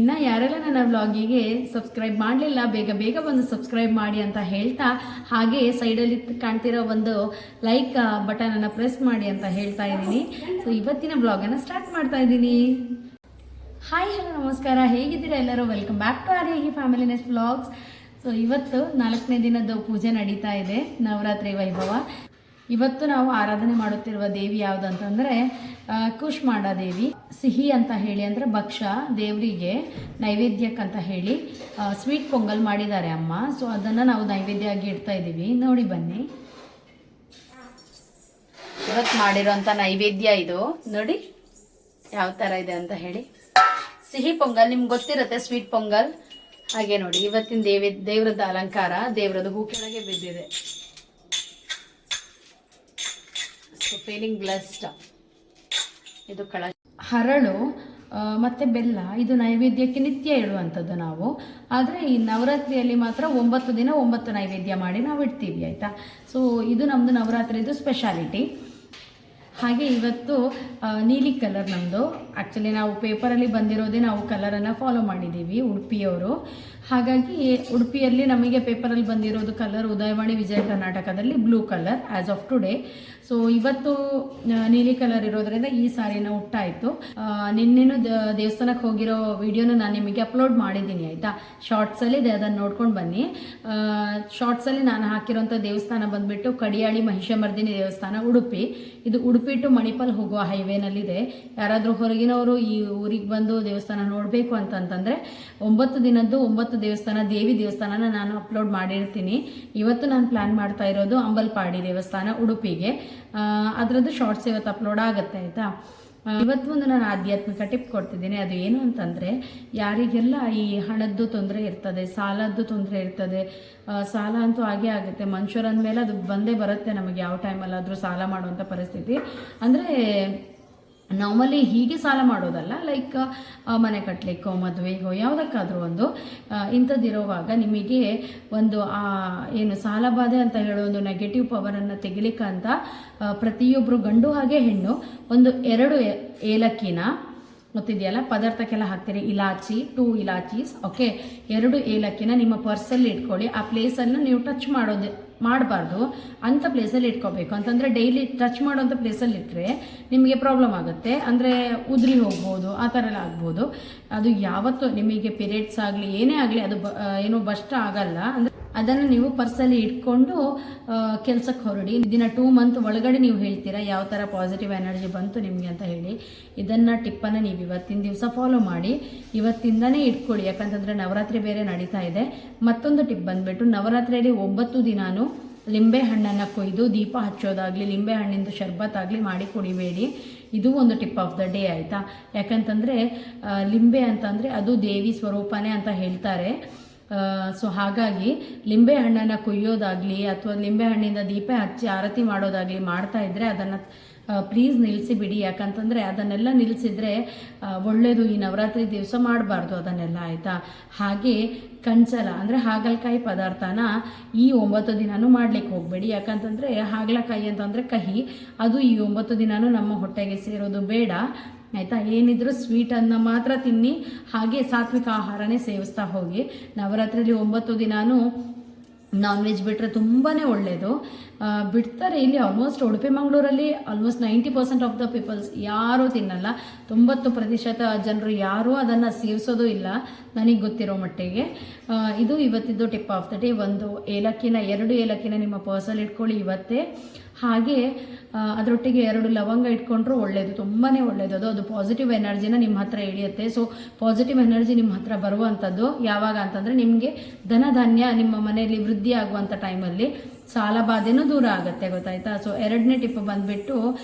ಇನ್ನು ಯಾರೆಲ್ಲ ನನ್ನ ವ್ಲಾಗಿಗೆ ಸಬ್ಸ್ಕ್ರೈಬ್ ಮಾಡಲಿಲ್ಲ ಬೇಗ ಬೇಗ ಬಂದು ಸಬ್ಸ್ಕ್ರೈಬ್ ಮಾಡಿ ಅಂತ ಹೇಳ್ತಾ, ಹಾಗೆ ಸೈಡಲ್ಲಿ ಕಾಣ್ತಿರೋ ಒಂದು ಲೈಕ್ ಬಟನನ್ನು ಪ್ರೆಸ್ ಮಾಡಿ ಅಂತ ಹೇಳ್ತಾ ಇದ್ದೀನಿ. ಸೊ ಇವತ್ತಿನ ವ್ಲಾಗನ್ನು ಸ್ಟಾರ್ಟ್ ಮಾಡ್ತಾ ಇದ್ದೀನಿ. ಹಾಯ್ ಹಲೋ ನಮಸ್ಕಾರ, ಹೇಗಿದ್ದೀರಾ ಎಲ್ಲರೂ? Welcome back to Arya family next vlogs. So ಇವತ್ತು 4ನೇ ದಿನದ ಪೂಜೆ ನಡೀತಾ ಇದೆ, ನವರಾತ್ರಿ ವೈಭವ. ಇವತ್ತು ನಾವು ಆರಾಧನೆ ಮಾಡುತ್ತಿರುವ ದೇವಿ ಯಾವುದಂತಂದರೆ ಕೂಷ್ಮಾಂಡ ದೇವಿ. ಸಿಹಿ ಅಂತ ಹೇಳಿ ಅಂದರೆ ಭಕ್ಷ್ಯ ದೇವರಿಗೆ ನೈವೇದ್ಯಕ್ಕಂತ ಹೇಳಿ ಸ್ವೀಟ್ ಪೊಂಗಲ್ ಮಾಡಿದ್ದಾರೆ ಅಮ್ಮ. ಸೊ ಅದನ್ನು ನಾವು ನೈವೇದ್ಯ ಆಗಿ ಇಡ್ತಾ ಇದ್ದೀವಿ. ನೋಡಿ ಬನ್ನಿ, ಇವತ್ತು ಮಾಡಿರೋಂಥ ನೈವೇದ್ಯ ಇದು. ನೋಡಿ ಯಾವ ಥರ ಇದೆ ಅಂತ ಹೇಳಿ. ಸಿಹಿ ಪೊಂಗಲ್ ನಿಮ್ಗೆ ಗೊತ್ತಿರುತ್ತೆ, ಸ್ವೀಟ್ ಪೊಂಗಲ್. ಹಾಗೆ ನೋಡಿ ಇವತ್ತಿನ ದೇವ್ರದ್ದು ಅಲಂಕಾರ, ದೇವ್ರದ್ದು ಹೂ ಕೆಳಗೆ ಬಿದ್ದಿದೆ. Feeling blessed. ಇದು ಹರಳು ಮತ್ತು ಬೆಲ್ಲ, ಇದು ನೈವೇದ್ಯಕ್ಕೆ ನಿತ್ಯ ಇಡುವಂಥದ್ದು ನಾವು. ಆದರೆ ಈ ನವರಾತ್ರಿಯಲ್ಲಿ ಮಾತ್ರ 9 ದಿನ 9 ನೈವೇದ್ಯ ಮಾಡಿ ನಾವು ಇಡ್ತೀವಿ, ಆಯಿತಾ. ಸೊ ಇದು ನಮ್ಮದು ನವರಾತ್ರಿದು ಸ್ಪೆಷಾಲಿಟಿ. ಹಾಗೆ ಇವತ್ತು ನೀಲಿ ಕಲರ್ ನಮ್ಮದು. ಆ್ಯಕ್ಚುಲಿ ನಾವು ಪೇಪರಲ್ಲಿ ಬಂದಿರೋದೇ ನಾವು ಕಲರನ್ನು ಫಾಲೋ ಮಾಡಿದ್ದೀವಿ, ಉಡುಪಿಯವರು. ಹಾಗಾಗಿ ಉಡುಪಿಯಲ್ಲಿ ನಮಗೆ ಪೇಪರಲ್ಲಿ ಬಂದಿರೋದು ಕಲರ್ ಉದಯವಾಣಿ ವಿಜಯ ಕರ್ನಾಟಕದಲ್ಲಿ blue colour as of today. So ಇವತ್ತು ನೀಲಿ ಕಲರ್ ಇರೋದ್ರಿಂದ ಈ ಸಾರಿನ ಉಟ್ಟಾಯಿತು. ನಿನ್ನೆನೂ ದೇವಸ್ಥಾನಕ್ಕೆ ಹೋಗಿರೋ ವಿಡಿಯೋನ ನಾನು ನಿಮಗೆ ಅಪ್ಲೋಡ್ ಮಾಡಿದ್ದೀನಿ, ಆಯಿತಾ. ಶಾರ್ಟ್ಸಲ್ಲಿ ಅದನ್ನು ನೋಡ್ಕೊಂಡು ಬನ್ನಿ. ಶಾರ್ಟ್ಸಲ್ಲಿ ನಾನು ಹಾಕಿರೋಂಥ ದೇವಸ್ಥಾನ ಬಂದುಬಿಟ್ಟು ಕಡಿಯಾಳಿ ಮಹಿಷಮರ್ದಿನಿ ದೇವಸ್ಥಾನ, ಉಡುಪಿ. ಇದು ಉಡುಪಿ ಟು ಮಣಿಪಾಲ್ ಹೋಗುವ ಹೈವೇನಲ್ಲಿದೆ. ಯಾರಾದರೂ ಹೊರಗಿನವರು ಈ ಊರಿಗೆ ಬಂದು ದೇವಸ್ಥಾನ ನೋಡಬೇಕು ಅಂತಂತಂದರೆ 9 ದಿನದ್ದು 9 ದೇವಸ್ಥಾನ, ದೇವಿ ದೇವಸ್ಥಾನನ ನಾನು ಅಪ್ಲೋಡ್ ಮಾಡಿರ್ತೀನಿ. ಇವತ್ತು ನಾನು ಪ್ಲ್ಯಾನ್ ಮಾಡ್ತಾ ಇರೋದು ಅಂಬಲ್ಪಾಡಿ ದೇವಸ್ಥಾನ ಉಡುಪಿಗೆ. ಅದರದ್ದು ಶಾರ್ಟ್ಸ್ ಇವತ್ತು ಅಪ್ಲೋಡ್ ಆಗುತ್ತೆ, ಆಯಿತಾ. ಇವತ್ತು ಒಂದು ನಾನು ಆಧ್ಯಾತ್ಮಿಕ ಟಿಪ್ ಕೊಡ್ತಿದ್ದೀನಿ. ಅದು ಏನು ಅಂತಂದರೆ, ಯಾರಿಗೆಲ್ಲ ಈ ಹಣದ್ದು ತೊಂದರೆ ಇರ್ತದೆ, ಸಾಲದ್ದು ತೊಂದರೆ ಇರ್ತದೆ, ಸಾಲ ಅಂತೂ ಹಾಗೇ ಆಗುತ್ತೆ ಮನುಷ್ಯರಂದ ಮೇಲೆ, ಅದು ಬಂದೇ ಬರುತ್ತೆ ನಮಗೆ ಯಾವ ಟೈಮಲ್ಲಾದರೂ ಸಾಲ ಮಾಡುವಂಥ ಪರಿಸ್ಥಿತಿ. ಅಂದರೆ ನಾರ್ಮಲಿ ಹೀಗೆ ಸಾಲ ಮಾಡೋದಲ್ಲ, ಲೈಕ್ ಮನೆ ಕಟ್ಟಲಿಕ್ಕೋ ಮದುವೆಗೋ ಯಾವುದಕ್ಕಾದರೂ ಒಂದು ಇಂಥದ್ದಿರೋವಾಗ ನಿಮಗೆ ಒಂದು ಏನು ಸಾಲ ಬಾಧೆ ಅಂತ ಹೇಳೋ ಒಂದು ನೆಗೆಟಿವ್ ಪವರನ್ನು ತೆಗಿಲಿಕ್ಕಂತ ಪ್ರತಿಯೊಬ್ಬರು ಗಂಡು ಹಾಗೆ ಹೆಣ್ಣು ಒಂದು 2 ಏಲಕ್ಕಿನ ಗೊತ್ತಿದೆಯಲ್ಲ, ಪದಾರ್ಥಕ್ಕೆಲ್ಲ ಹಾಕ್ತೀರಿ, ಇಲಾಚಿ 2 ಇಲಾಚೀಸ್, ಓಕೆ. 2 ಏಲಕ್ಕಿನ ನಿಮ್ಮ ಪರ್ಸಲ್ಲಿ ಇಟ್ಕೊಳ್ಳಿ. ಆ ಪ್ಲೇಸನ್ನು ನೀವು ಟಚ್ ಮಾಡಬಾರ್ದು, ಅಂಥ ಪ್ಲೇಸಲ್ಲಿ ಇಟ್ಕೋಬೇಕು. ಅಂತಂದರೆ ಡೈಲಿ ಟಚ್ ಮಾಡೋಂಥ ಪ್ಲೇಸಲ್ಲಿ ಇಟ್ಟರೆ ನಿಮಗೆ ಪ್ರಾಬ್ಲಮ್ ಆಗುತ್ತೆ, ಅಂದರೆ ಉದುರಿ ಹೋಗ್ಬೋದು, ಆ ಥರ ಎಲ್ಲ ಆಗ್ಬೋದು. ಅದು ಯಾವತ್ತೂ ನಿಮಗೆ ಪೀರಿಯಡ್ಸ್ ಆಗಲಿ ಏನೇ ಆಗಲಿ ಅದು ಏನೋ ಬಷ್ಟ ಆಗಲ್ಲ. ಅಂದರೆ ಅದನ್ನು ನೀವು ಪರ್ಸಲ್ಲಿ ಇಟ್ಕೊಂಡು ಕೆಲಸಕ್ಕೆ ಹೊರಡಿ. ಇದನ್ನು 2 ಮಂತ್ ಒಳಗಡೆ ನೀವು ಹೇಳ್ತೀರಾ ಯಾವ ಥರ ಪಾಸಿಟಿವ್ ಎನರ್ಜಿ ಬಂತು ನಿಮಗೆ ಅಂತ ಹೇಳಿ. ಇದನ್ನು ಟಿಪ್ಪನ್ನು ನೀವು ಇವತ್ತಿನ ದಿವಸ ಫಾಲೋ ಮಾಡಿ, ಇವತ್ತಿಂದನೇ ಇಟ್ಕೊಳ್ಳಿ. ಯಾಕಂತಂದರೆ ನವರಾತ್ರಿ ಬೇರೆ ನಡೀತಾ ಇದೆ. ಮತ್ತೊಂದು ಟಿಪ್ ಬಂದುಬಿಟ್ಟು, ನವರಾತ್ರಿಯಲ್ಲಿ 9 ದಿನಾನು ಲಿಂಬೆ ಹಣ್ಣನ್ನು ಕೊಯ್ದು ದೀಪ ಹಚ್ಚೋದಾಗಲಿ, ಲಿಂಬೆ ಹಣ್ಣಿಂದು ಶರ್ಬತ್ ಆಗಲಿ ಮಾಡಿ ಕುಡಿಬೇಡಿ. ಇದು ಒಂದು ಟಿಪ್ ಆಫ್ ದ ಡೇ, ಆಯಿತಾ. ಯಾಕಂತಂದರೆ ಲಿಂಬೆ ಅಂತಂದರೆ ಅದು ದೇವಿ ಸ್ವರೂಪನೇ ಅಂತ ಹೇಳ್ತಾರೆ. ಸೊ ಹಾಗಾಗಿ ಲಿಂಬೆ ಹಣ್ಣನ್ನು ಕೊಯ್ಯೋದಾಗಲಿ ಅಥವಾ ಲಿಂಬೆ ಹಣ್ಣಿಂದ ದೀಪ ಹಚ್ಚಿ ಆರತಿ ಮಾಡೋದಾಗಲಿ ಮಾಡ್ತಾ ಇದ್ದರೆ ಅದನ್ನು ಪ್ಲೀಸ್ ನಿಲ್ಲಿಸಿಬಿಡಿ. ಯಾಕಂತಂದರೆ ಅದನ್ನೆಲ್ಲ ನಿಲ್ಲಿಸಿದರೆ ಒಳ್ಳೆಯದು. ಈ ನವರಾತ್ರಿ ದಿವಸ ಮಾಡಬಾರ್ದು ಅದನ್ನೆಲ್ಲ, ಆಯಿತಾ. ಹಾಗೆ ಕಂಚಲ ಅಂದರೆ ಹಾಗಲಕಾಯಿ ಪದಾರ್ಥನ ಈ 9 ದಿನವೂ ಮಾಡಲಿಕ್ಕೆ ಹೋಗಬೇಡಿ. ಯಾಕಂತಂದರೆ ಹಾಗಲಕಾಯಿ ಅಂತಂದರೆ ಕಹಿ, ಅದು ಈ 9 ದಿನವೂ ನಮ್ಮ ಹೊಟ್ಟೆಗೆ ಸೇರೋದು ಬೇಡ, ಆಯಿತಾ. ಏನಿದ್ರು ಸ್ವೀಟನ್ನು ಮಾತ್ರ ತಿನ್ನಿ, ಹಾಗೆ ಸಾತ್ವಿಕ ಆಹಾರನೇ ಸೇವಿಸ್ತಾ ಹೋಗಿ. ನವರಾತ್ರಿಯಲ್ಲಿ 9 ದಿನವೂ ನಾನ್ ವೆಜ್ ಬಿಟ್ಟರೆ ತುಂಬಾ ಒಳ್ಳೆಯದು. ಬಿಡ್ತಾರೆ ಇಲ್ಲಿ ಆಲ್ಮೋಸ್ಟ್ ಉಡುಪಿ ಮಂಗಳೂರಲ್ಲಿ ಆಲ್ಮೋಸ್ಟ್ 90% ಆಫ್ ದ ಪೀಪಲ್ಸ್ ಯಾರೂ ತಿನ್ನಲ್ಲ. 90% ಜನರು ಯಾರೂ ಅದನ್ನು ಸೇವಿಸೋದು ಇಲ್ಲ ನನಗೆ ಗೊತ್ತಿರೋ ಮಟ್ಟಿಗೆ. ಇದು ಇವತ್ತಿದ್ದು ಟಿಪ್ ಆಫ್ ದ ಡೇ. ಒಂದು ಏಲಕ್ಕಿನ 2 ಏಲಕ್ಕಿನ ನಿಮ್ಮ ಪರ್ಸಲ್ಲಿ ಇಟ್ಕೊಳ್ಳಿ ಇವತ್ತೇ. ಹಾಗೆ ಅದರೊಟ್ಟಿಗೆ 2 ಲವಂಗ ಇಟ್ಕೊಂಡ್ರೂ ಒಳ್ಳೆಯದು, ತುಂಬಾ ಒಳ್ಳೆಯದು. ಅದು ಪಾಸಿಟಿವ್ ಎನರ್ಜಿನ ನಿಮ್ಮ ಹತ್ರ ಎಳೆಯುತ್ತೆ. ಸೊ ಪಾಸಿಟಿವ್ ಎನರ್ಜಿ ನಿಮ್ಮ ಹತ್ರ ಬರುವಂಥದ್ದು ಯಾವಾಗ ಅಂತಂದರೆ ನಿಮಗೆ ಧನಧಾನ್ಯ ನಿಮ್ಮ ಮನೆಯಲ್ಲಿ ವೃದ್ಧಿ ಆಗುವಂಥ ಟೈಮಲ್ಲಿ ಸಾಲ ಬಾಧೆನೂ ದೂರ ಆಗುತ್ತೆ, ಗೊತ್ತಾಯ್ತಾ. ಸೊ 2ನೇ ಟಿಪ್ ಬಂದುಬಿಟ್ಟು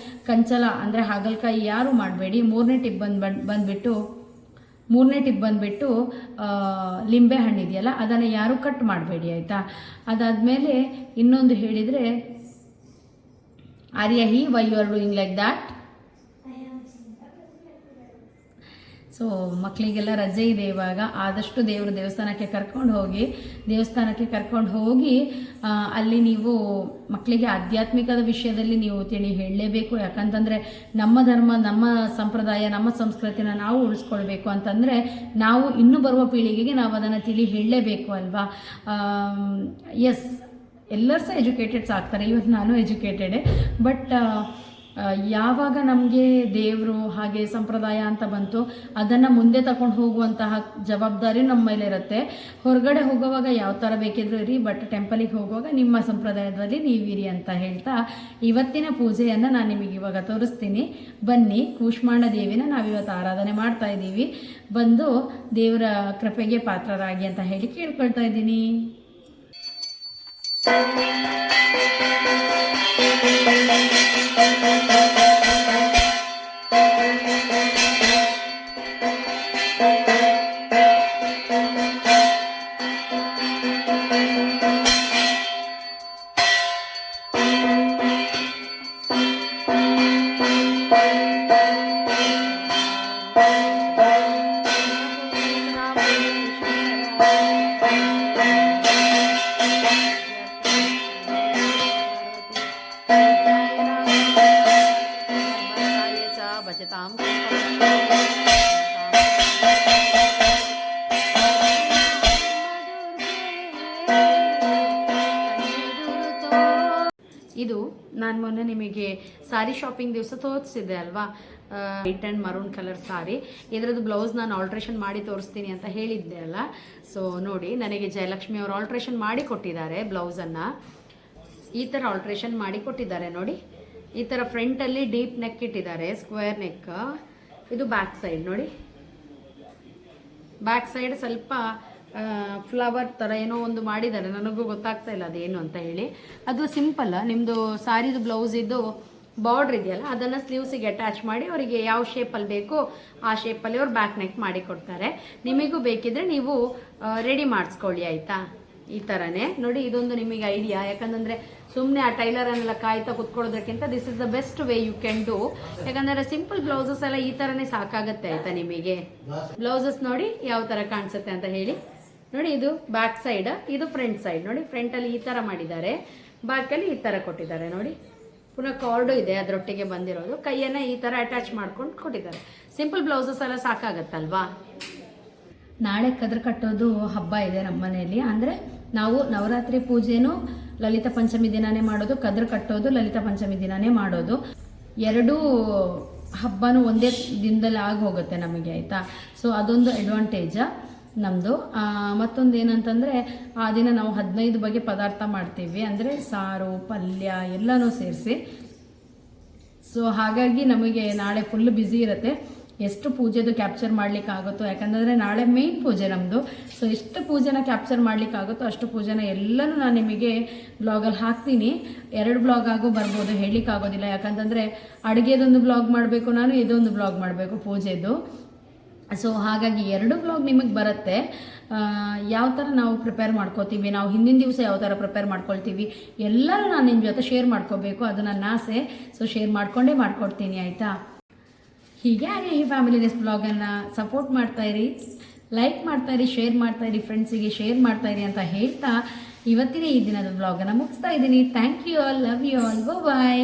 ಕಂಚಲ ಅಂದರೆ ಹಾಗಲಕಾಯಿ ಯಾರೂ ಮಾಡಬೇಡಿ. 3ನೇ ಟಿಪ್ ಬಂದುಬಿಟ್ಟು ಲಿಂಬೆ ಹಣ್ಣು ಇದೆಯಲ್ಲ ಅದನ್ನು ಯಾರೂ ಕಟ್ ಮಾಡಬೇಡಿ, ಆಯಿತಾ. ಅದಾದಮೇಲೆ ಇನ್ನೊಂದು ಹೇಳಿದರೆ, ಆರ್ಯ why you are doing like that? So ಮಕ್ಕಳಿಗೆಲ್ಲ ರಜೆ ಇದೆ ಇವಾಗ, ಆದಷ್ಟು ದೇವಸ್ಥಾನಕ್ಕೆ ಕರ್ಕೊಂಡು ಹೋಗಿ ಅಲ್ಲಿ ನೀವು ಮಕ್ಕಳಿಗೆ ಆಧ್ಯಾತ್ಮಿಕದ ವಿಷಯದಲ್ಲಿ ನೀವು ಹೇಳಲೇಬೇಕು. ಯಾಕಂತಂದರೆ ನಮ್ಮ ಧರ್ಮ, ನಮ್ಮ ಸಂಪ್ರದಾಯ, ನಮ್ಮ ಸಂಸ್ಕೃತಿನ ನಾವು ಉಳಿಸ್ಕೊಳ್ಬೇಕು ಅಂತಂದರೆ ನಾವು ಇನ್ನು ಬರುವ ಪೀಳಿಗೆಗೆ ನಾವು ಅದನ್ನು ಹೇಳಲೇಬೇಕು ಅಲ್ವಾ. ಎಸ್, ಎಲ್ಲರೂ ಸಹ ಎಜುಕೇಟೆಡ್ಸ್ ಆಗ್ತಾರೆ, ಇವತ್ತು ನಾನು ಎಜುಕೇಟೆಡೇ. ಬಟ್ ಯಾವಾಗ ನಮಗೆ ದೇವರು ಹಾಗೆ ಸಂಪ್ರದಾಯ ಅಂತ ಬಂತು, ಅದನ್ನು ಮುಂದೆ ತಗೊಂಡು ಹೋಗುವಂತಹ ಜವಾಬ್ದಾರಿ ನಮ್ಮ ಮೇಲೆ ಇರುತ್ತೆ. ಹೊರಗಡೆ ಹೋಗುವಾಗ ಯಾವ ಥರ ಬೇಕಿದ್ರು ಇರಿ, ಬಟ್ ಟೆಂಪಲಿಗೆ ಹೋಗುವಾಗ ನಿಮ್ಮ ಸಂಪ್ರದಾಯದಲ್ಲಿ ನೀವಿರಿ ಅಂತ ಹೇಳ್ತಾ ಇವತ್ತಿನ ಪೂಜೆಯನ್ನು ನಾನು ನಿಮಗೆ ಇವಾಗ ತೋರಿಸ್ತೀನಿ. ಬನ್ನಿ, ಕೂಷ್ಮಾಂಡ ದೇವಿನ ನಾವಿವತ್ತು ಆರಾಧನೆ ಮಾಡ್ತಾ ಇದ್ದೀವಿ. ಬಂದು ದೇವರ ಕೃಪೆಗೆ ಪಾತ್ರರಾಗಿ ಅಂತ ಹೇಳಿ ಕೇಳ್ಕೊಳ್ತಾ ಇದ್ದೀನಿ. ಇದು ನಾನು ಮೊನ್ನೆ ನಿಮಗೆ ಸಾರಿ ಶಾಪಿಂಗ್ ದಿವಸ ತೋರಿಸಿದ್ದೆ ಅಲ್ವಾ, ವೈಟ್ ಆ್ಯಂಡ್ ಮರೂನ್ ಕಲರ್ ಸಾರಿ. ಇದರದ್ದು ಬ್ಲೌಸ್ ನಾನು ಆಲ್ಟ್ರೇಷನ್ ಮಾಡಿ ತೋರಿಸ್ತೀನಿ ಅಂತ ಹೇಳಿದ್ದೆ ಅಲ್ಲ. ಸೊ ನೋಡಿ, ನನಗೆ ಜಯಲಕ್ಷ್ಮಿ ಅವರು ಆಲ್ಟ್ರೇಷನ್ ಮಾಡಿ ಕೊಟ್ಟಿದ್ದಾರೆ. ಬ್ಲೌಸನ್ನು ಈ ಥರ ಆಲ್ಟ್ರೇಷನ್ ಮಾಡಿ ಕೊಟ್ಟಿದ್ದಾರೆ. ನೋಡಿ, ಈ ಥರ ಫ್ರಂಟಲ್ಲಿ ಡೀಪ್ ನೆಕ್ ಇಟ್ಟಿದ್ದಾರೆ, ಸ್ಕ್ವೇರ್ ನೆಕ್. ಇದು ಬ್ಯಾಕ್ ಸೈಡ್ ನೋಡಿ, ಬ್ಯಾಕ್ ಸೈಡ್ ಸ್ವಲ್ಪ ಫ್ಲವರ್ ಥರ ಏನೋ ಒಂದು ಮಾಡಿದ್ದಾರೆ, ನನಗೂ ಗೊತ್ತಾಗ್ತಾ ಇಲ್ಲ ಅದೇನು ಅಂತ ಹೇಳಿ. ಅದು ಸಿಂಪಲ್, ನಿಮ್ಮದು ಸಾರಿದು ಬ್ಲೌಸ್ ಇದ್ದು ಬಾರ್ಡ್ರ್ ಇದೆಯಲ್ಲ, ಅದನ್ನು ಸ್ಲೀವ್ಸಿಗೆ ಅಟ್ಯಾಚ್ ಮಾಡಿ ಅವರಿಗೆ ಯಾವ ಶೇಪಲ್ಲಿ ಬೇಕೋ ಆ ಶೇಪಲ್ಲಿ ಅವ್ರು ಬ್ಯಾಕ್ ನೆಕ್ ಮಾಡಿ ಕೊಡ್ತಾರೆ. ನಿಮಗೂ ಬೇಕಿದ್ರೆ ನೀವು ರೆಡಿ ಮಾಡಿಸ್ಕೊಳ್ಳಿ ಆಯಿತಾ. ಈ ಥರನೇ ನೋಡಿ, ಇದೊಂದು ನಿಮಗೆ ಐಡಿಯಾ. ಯಾಕಂದರೆ ಸುಮ್ಮನೆ ಆ ಟೈಲರನ್ನೆಲ್ಲ ಕಾಯ್ತಾ ಕುತ್ಕೊಳ್ಳೋದಕ್ಕಿಂತ this is the best way you can do. ಯಾಕಂದರೆ ಸಿಂಪಲ್ ಬ್ಲೌಸಸ್ ಎಲ್ಲ ಈ ಥರನೇ ಸಾಕಾಗುತ್ತೆ ಆಯಿತಾ ನಿಮಗೆ. ಬ್ಲೌಸಸ್ ನೋಡಿ ಯಾವ ಥರ ಕಾಣಿಸುತ್ತೆ ಅಂತ ಹೇಳಿ. ನೋಡಿ, ಇದು ಬ್ಯಾಕ್ ಸೈಡ್, ಇದು ಫ್ರಂಟ್ ಸೈಡ್. ನೋಡಿ, ಫ್ರಂಟಲ್ಲಿ ಈ ಥರ ಮಾಡಿದ್ದಾರೆ, ಬ್ಯಾಕಲ್ಲಿ ಈ ಥರ ಕೊಟ್ಟಿದ್ದಾರೆ. ನೋಡಿ, ಪುನಃ ಕಾರ್ಡು ಇದೆ ಅದರೊಟ್ಟಿಗೆ ಬಂದಿರೋದು. ಕೈಯನ್ನು ಈ ಥರ ಅಟ್ಯಾಚ್ ಮಾಡ್ಕೊಂಡು ಕೊಟ್ಟಿದ್ದಾರೆ. ಸಿಂಪಲ್ ಬ್ಲೌಸಸ್ ಎಲ್ಲ ಸಾಕಾಗತ್ತಲ್ವಾ. ನಾಳೆ ಕದ್ರ ಕಟ್ಟೋದು ಹಬ್ಬ ಇದೆ ನಮ್ಮ ಮನೆಯಲ್ಲಿ. ಅಂದರೆ ನಾವು ನವರಾತ್ರಿ ಪೂಜೆನೂ ಲಲಿತ ಪಂಚಮಿ ದಿನನೇ ಮಾಡೋದು, ಕದ್ರ ಕಟ್ಟೋದು ಲಲಿತ ಪಂಚಮಿ ದಿನನೇ ಮಾಡೋದು. ಎರಡೂ ಹಬ್ಬನೂ ಒಂದೇ ದಿನದಲ್ಲಿ ಆಗಿ ಹೋಗುತ್ತೆ ನಮಗೆ ಆಯಿತಾ. ಸೊ ಅದೊಂದು ಅಡ್ವಾಂಟೇಜ್ ನಮ್ಮದು. ಮತ್ತೊಂದು ಏನಂತಂದರೆ ಆ ದಿನ ನಾವು 15 ಬಗೆ ಪದಾರ್ಥ ಮಾಡ್ತೀವಿ, ಅಂದರೆ ಸಾರು, ಪಲ್ಯ ಎಲ್ಲನೂ ಸೇರಿಸಿ. ಸೊ ಹಾಗಾಗಿ ನಮಗೆ ನಾಳೆ ಫುಲ್ ಬ್ಯುಸಿ ಇರುತ್ತೆ. ಎಷ್ಟು ಪೂಜೆದು ಕ್ಯಾಪ್ಚರ್ ಮಾಡಲಿಕ್ಕಾಗುತ್ತೋ, ಯಾಕಂದರೆ ನಾಳೆ ಮೇನ್ ಪೂಜೆ ನಮ್ಮದು. ಸೊ ಎಷ್ಟು ಪೂಜೆನ ಕ್ಯಾಪ್ಚರ್ ಮಾಡಲಿಕ್ಕಾಗುತ್ತೋ ಅಷ್ಟು ಪೂಜೆನ ಎಲ್ಲನೂ ನಾನು ನಿಮಗೆ ಬ್ಲಾಗಲ್ಲಿ ಹಾಕ್ತೀನಿ. 2 ಬ್ಲಾಗ್ ಆಗೋ ಬರ್ಬೋದು, ಹೇಳಲಿಕ್ಕಾಗೋದಿಲ್ಲ. ಯಾಕಂತಂದರೆ ಅಡುಗೆದೊಂದು ಬ್ಲಾಗ್ ಮಾಡಬೇಕು ನಾನು, ಇದೊಂದು ಬ್ಲಾಗ್ ಮಾಡಬೇಕು ಪೂಜೆದು. ಸೊ ಹಾಗಾಗಿ 2 ಬ್ಲಾಗ್ ನಿಮಗೆ ಬರುತ್ತೆ. ಯಾವ ಥರ ನಾವು ಪ್ರಿಪೇರ್ ಮಾಡ್ಕೋತೀವಿ, ನಾವು ಹಿಂದಿನ ದಿವಸ ಯಾವ ಥರ ಪ್ರಿಪೇರ್ ಮಾಡ್ಕೊಳ್ತೀವಿ ಎಲ್ಲರೂ ನಾನು ನಿಮ್ಮ ಜೊತೆ ಶೇರ್ ಮಾಡ್ಕೋಬೇಕು, ಅದು ನನ್ನ ಆಸೆ. ಸೊ ಶೇರ್ ಮಾಡ್ಕೊಡ್ತೀನಿ ಆಯಿತಾ. ಹೀಗೆ ಈ ಫ್ಯಾಮಿಲಿ ಡೆಸ್ ಬ್ಲಾಗನ್ನು ಸಪೋರ್ಟ್ ಮಾಡ್ತಾಯಿರಿ, ಲೈಕ್ ಮಾಡ್ತಾಯಿರಿ, ಶೇರ್ ಮಾಡ್ತಾಯಿರಿ, ಫ್ರೆಂಡ್ಸಿಗೆ ಶೇರ್ ಮಾಡ್ತಾಯಿರಿ ಅಂತ ಹೇಳ್ತಾ ಇವತ್ತಿನ ಈ ದಿನದ ಬ್ಲಾಗನ್ನು ಮುಗಿಸ್ತಾ ಇದ್ದೀನಿ. Thank you all, love you all, bye.